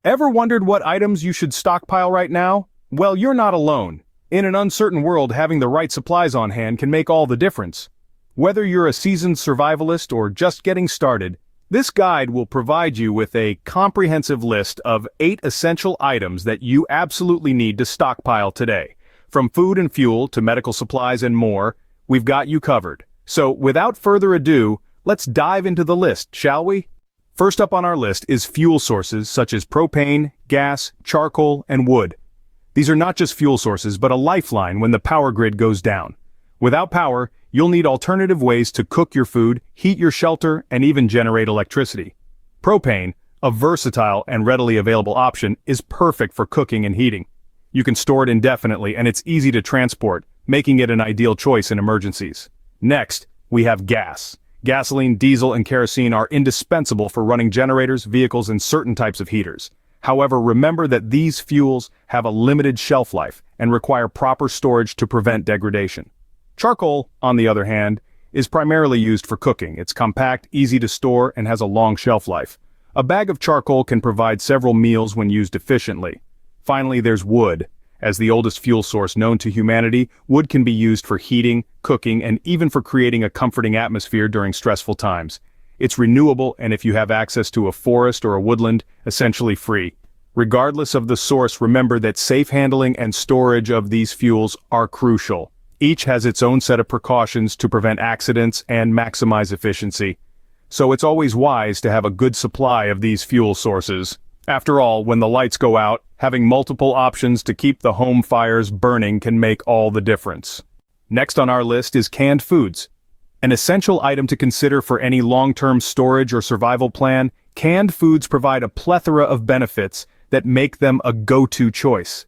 Ever wondered what items you should stockpile right now? Well, you're not alone. In an uncertain world, having the right supplies on hand can make all the difference. Whether you're a seasoned survivalist or just getting started, this guide will provide you with a comprehensive list of 8 essential items that you absolutely need to stockpile today. From food and fuel to medical supplies and more, we've got you covered. So, without further ado, let's dive into the list, shall we? First up on our list is fuel sources such as propane, gas, charcoal, and wood. These are not just fuel sources but a lifeline when the power grid goes down. Without power, you'll need alternative ways to cook your food, heat your shelter, and even generate electricity. Propane, a versatile and readily available option, is perfect for cooking and heating. You can store it indefinitely and it's easy to transport, making it an ideal choice in emergencies. Next, we have gas. Gasoline, diesel, and kerosene are indispensable for running generators, vehicles, and certain types of heaters. However, remember that these fuels have a limited shelf life and require proper storage to prevent degradation. Charcoal, on the other hand, is primarily used for cooking. It's compact, easy to store, and has a long shelf life. A bag of charcoal can provide several meals when used efficiently. Finally, there's wood. As the oldest fuel source known to humanity, wood can be used for heating, cooking, and even for creating a comforting atmosphere during stressful times. It's renewable, and if you have access to a forest or a woodland, essentially free. Regardless of the source, remember that safe handling and storage of these fuels are crucial. Each has its own set of precautions to prevent accidents and maximize efficiency. So it's always wise to have a good supply of these fuel sources. After all, when the lights go out, having multiple options to keep the home fires burning can make all the difference. Next on our list is canned foods. An essential item to consider for any long-term storage or survival plan, canned foods provide a plethora of benefits that make them a go-to choice.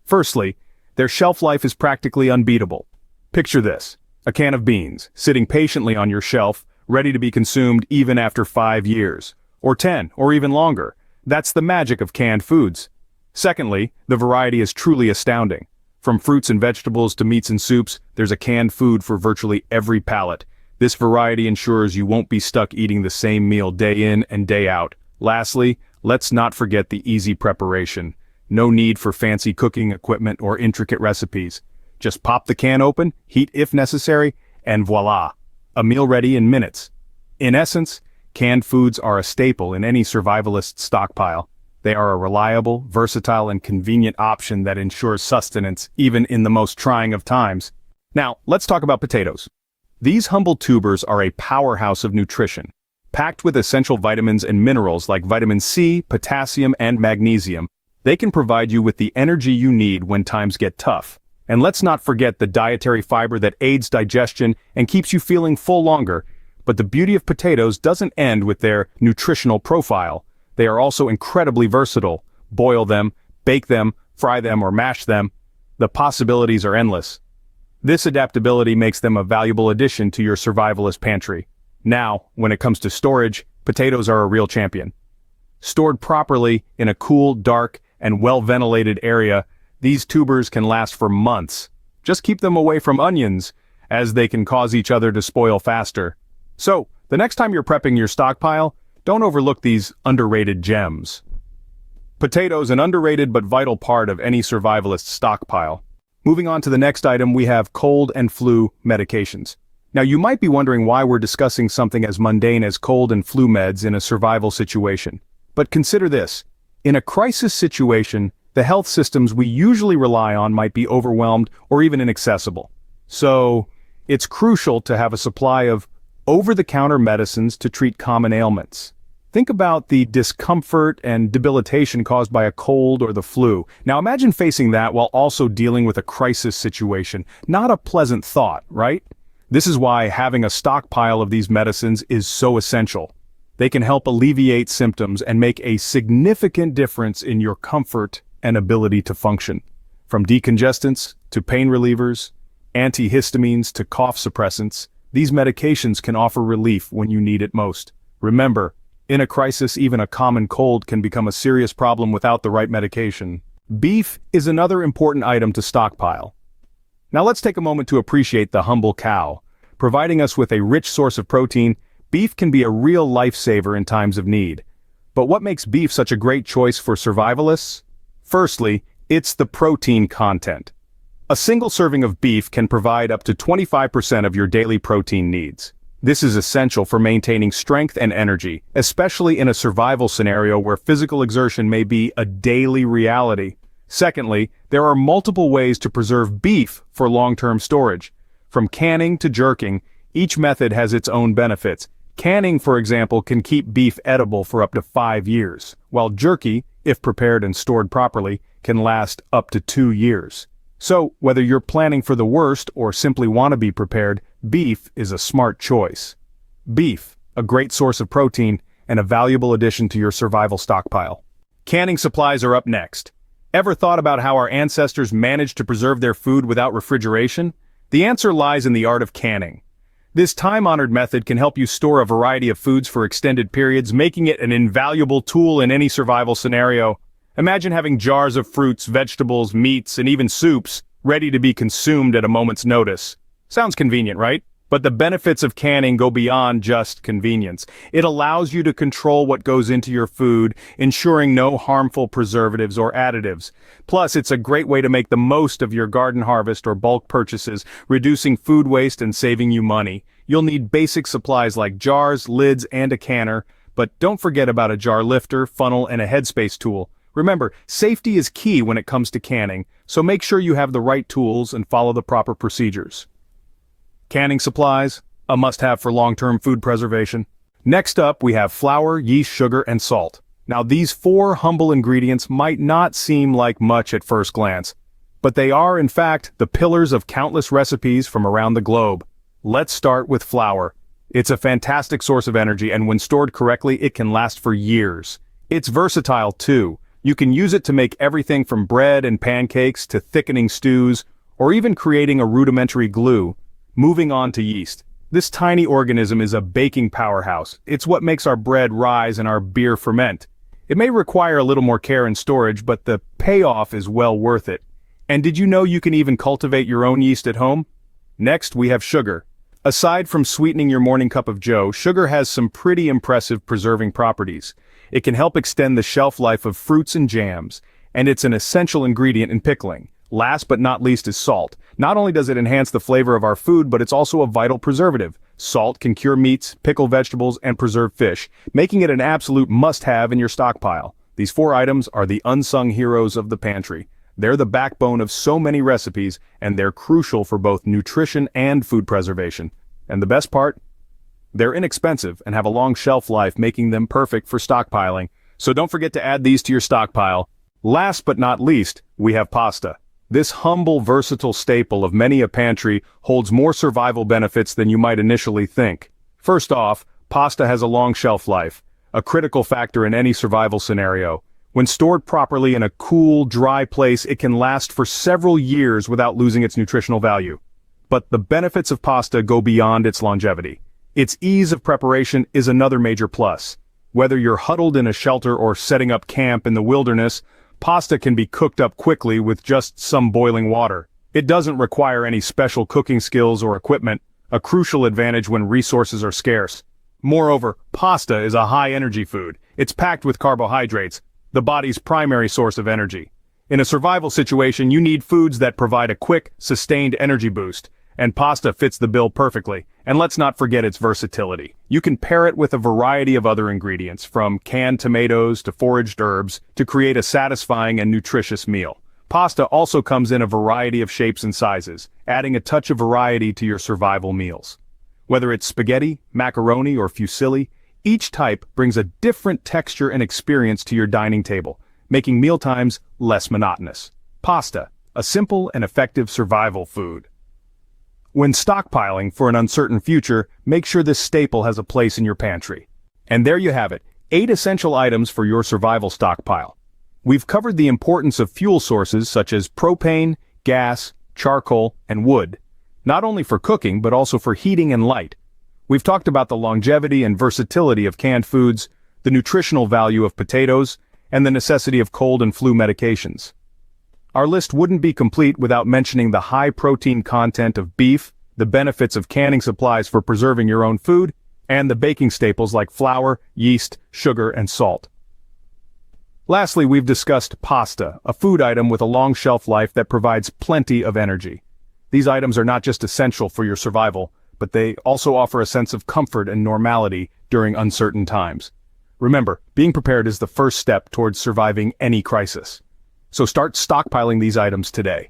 Firstly, their shelf life is practically unbeatable. Picture this: a can of beans, sitting patiently on your shelf, ready to be consumed even after 5 years, or 10, or even longer. That's the magic of canned foods. Secondly, the variety is truly astounding. From fruits and vegetables to meats and soups, there's a canned food for virtually every palate. This variety ensures you won't be stuck eating the same meal day in and day out. Lastly, let's not forget the easy preparation. No need for fancy cooking equipment or intricate recipes. Just pop the can open, heat if necessary, and voila! A meal ready in minutes. In essence, canned foods are a staple in any survivalist stockpile. They are a reliable, versatile, and convenient option that ensures sustenance even in the most trying of times. Now, let's talk about potatoes. These humble tubers are a powerhouse of nutrition. Packed with essential vitamins and minerals like vitamin C, potassium, and magnesium, they can provide you with the energy you need when times get tough. And let's not forget the dietary fiber that aids digestion and keeps you feeling full longer. But the beauty of potatoes doesn't end with their nutritional profile. They are also incredibly versatile. Boil them, bake them, fry them, or mash them. The possibilities are endless. This adaptability makes them a valuable addition to your survivalist pantry. Now, when it comes to storage, potatoes are a real champion. Stored properly in a cool, dark, and well-ventilated area, these tubers can last for months. Just keep them away from onions, as they can cause each other to spoil faster. So, the next time you're prepping your stockpile, don't overlook these underrated gems. Potatoes, an underrated but vital part of any survivalist stockpile. Moving on to the next item, we have cold and flu medications. Now, you might be wondering why we're discussing something as mundane as cold and flu meds in a survival situation. But consider this. In a crisis situation, the health systems we usually rely on might be overwhelmed or even inaccessible. So, it's crucial to have a supply of over-the-counter medicines to treat common ailments. Think about the discomfort and debilitation caused by a cold or the flu. Now imagine facing that while also dealing with a crisis situation. Not a pleasant thought, right? This is why having a stockpile of these medicines is so essential. They can help alleviate symptoms and make a significant difference in your comfort and ability to function. From decongestants to pain relievers, antihistamines to cough suppressants, these medications can offer relief when you need it most. Remember, in a crisis, even a common cold can become a serious problem without the right medication. Beef is another important item to stockpile. Now let's take a moment to appreciate the humble cow. Providing us with a rich source of protein, beef can be a real lifesaver in times of need. But what makes beef such a great choice for survivalists? Firstly, it's the protein content. A single serving of beef can provide up to 25% of your daily protein needs. This is essential for maintaining strength and energy, especially in a survival scenario where physical exertion may be a daily reality. Secondly, there are multiple ways to preserve beef for long-term storage. From canning to jerking, each method has its own benefits. Canning, for example, can keep beef edible for up to 5 years, while jerky, if prepared and stored properly, can last up to 2 years. So, whether you're planning for the worst or simply want to be prepared, beef is a smart choice. Beef, a great source of protein and a valuable addition to your survival stockpile. Canning supplies are up next. Ever thought about how our ancestors managed to preserve their food without refrigeration? The answer lies in the art of canning. This time-honored method can help you store a variety of foods for extended periods, making it an invaluable tool in any survival scenario. Imagine having jars of fruits, vegetables, meats, and even soups ready to be consumed at a moment's notice. Sounds convenient, right? But the benefits of canning go beyond just convenience. It allows you to control what goes into your food, ensuring no harmful preservatives or additives. Plus, it's a great way to make the most of your garden harvest or bulk purchases, reducing food waste and saving you money. You'll need basic supplies like jars, lids, and a canner, but don't forget about a jar lifter, funnel, and a headspace tool. Remember, safety is key when it comes to canning, so make sure you have the right tools and follow the proper procedures. Canning supplies, a must-have for long-term food preservation. Next up, we have flour, yeast, sugar, and salt. Now, these 4 humble ingredients might not seem like much at first glance, but they are, in fact, the pillars of countless recipes from around the globe. Let's start with flour. It's a fantastic source of energy, and when stored correctly, it can last for years. It's versatile, too. You can use it to make everything from bread and pancakes to thickening stews, or even creating a rudimentary glue. Moving on to yeast. This tiny organism is a baking powerhouse. It's what makes our bread rise and our beer ferment. It may require a little more care and storage, but the payoff is well worth it. And did you know you can even cultivate your own yeast at home? Next, we have sugar. Aside from sweetening your morning cup of joe, sugar has some pretty impressive preserving properties. It can help extend the shelf life of fruits and jams, and it's an essential ingredient in pickling. Last but not least is salt. Not only does it enhance the flavor of our food, but it's also a vital preservative. Salt can cure meats, pickle vegetables, and preserve fish, making it an absolute must-have in your stockpile. These 4 items are the unsung heroes of the pantry. They're the backbone of so many recipes, and they're crucial for both nutrition and food preservation. And the best part? They're inexpensive and have a long shelf life, making them perfect for stockpiling. So don't forget to add these to your stockpile. Last but not least, we have pasta. This humble, versatile staple of many a pantry holds more survival benefits than you might initially think. First off, pasta has a long shelf life, a critical factor in any survival scenario. When stored properly in a cool, dry place, it can last for several years without losing its nutritional value. But the benefits of pasta go beyond its longevity. Its ease of preparation is another major plus. Whether you're huddled in a shelter or setting up camp in the wilderness, pasta can be cooked up quickly with just some boiling water. It doesn't require any special cooking skills or equipment, a crucial advantage when resources are scarce. Moreover, pasta is a high-energy food. It's packed with carbohydrates, the body's primary source of energy. In a survival situation, you need foods that provide a quick, sustained energy boost, and pasta fits the bill perfectly. And let's not forget its versatility. You can pair it with a variety of other ingredients, from canned tomatoes to foraged herbs, to create a satisfying and nutritious meal. Pasta also comes in a variety of shapes and sizes, adding a touch of variety to your survival meals. Whether it's spaghetti, macaroni, or fusilli, each type brings a different texture and experience to your dining table, making mealtimes less monotonous. Pasta, a simple and effective survival food. When stockpiling for an uncertain future, make sure this staple has a place in your pantry. And there you have it, 8 essential items for your survival stockpile. We've covered the importance of fuel sources such as propane, gas, charcoal, and wood, not only for cooking but also for heating and light. We've talked about the longevity and versatility of canned foods, the nutritional value of potatoes, and the necessity of cold and flu medications. Our list wouldn't be complete without mentioning the high protein content of beef, the benefits of canning supplies for preserving your own food, and the baking staples like flour, yeast, sugar, and salt. Lastly, we've discussed pasta, a food item with a long shelf life that provides plenty of energy. These items are not just essential for your survival, but they also offer a sense of comfort and normality during uncertain times. Remember, being prepared is the first step towards surviving any crisis. So start stockpiling these items today.